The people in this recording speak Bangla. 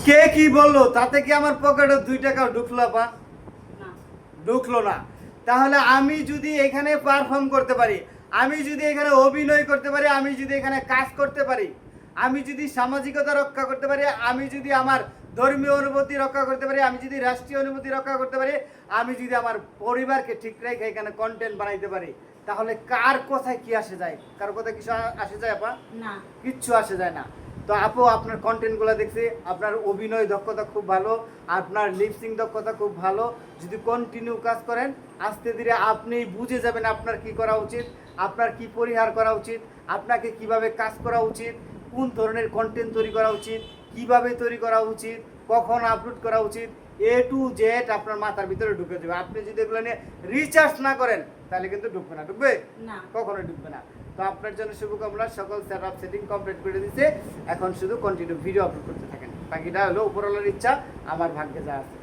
কে কি বললো তাতে কি আমার পকেটে 2 টাকা ঢুকলো আপা? না। ঢুকলো না। তাহলে আমি যদি এখানে পারফর্ম করতে পারি, আমি যদি এখানে অভিনয় করতে পারি, আমি যদি এখানে কাজ করতে পারি, আমি যদি সামাজিকতা রক্ষা করতে পারি, আমি যদি আমার ধর্মীয় অনুভূতি রক্ষা করতে পারি, আমি যদি রাষ্ট্রীয় অনুভূতি রক্ষা করতে পারি, আমি যদি আমার পরিবারকে ঠিক রেখে এখানে কন্টেন্ট বানাইতে পারি, তাহলে কার কথায় কি আসে যায়? কার কথা কিছু আসে যায় আপা? না। কিচ্ছু আসে যায় না। তো আপু আপনার কন্টেন্টগুলো দেখছি, আপনার অভিনয় দক্ষতা খুব ভালো, আপনার লিপসিং দক্ষতা খুব ভালো। যদি কন্টিনিউ কাজ করেন, আস্তে ধীরে আপনি বুঝে যাবেন আপনার কি করা উচিত, আপনার কি পরিহার করা উচিত, আপনাকে কিভাবে কাজ করা উচিত, কোন ধরনের কন্টেন্ট তৈরি করা উচিত, কিভাবে তৈরি করা উচিত, কখন আপলোড করা উচিত, এ টু জেড আপনার মাথার ভিতরে ঢুকে যাবে। আপনি যদি এগুলো নিয়ে রিসার্চ না করেন তাহলে কিন্তু ঢুকবে না। ঢুকবে না। কখনোই ঢুকবে না। তো আপনার জন্য শুভকামনা। সকল সেটআপ সেটিং কমপ্লিট করে দিয়েছে, এখন শুধু কন্টিনিউ ভিডিও আপলোড করতে থাকেন। বাকিটা হলো উপরওয়ালার ইচ্ছা, আমার ভাগ্যে যা আছে।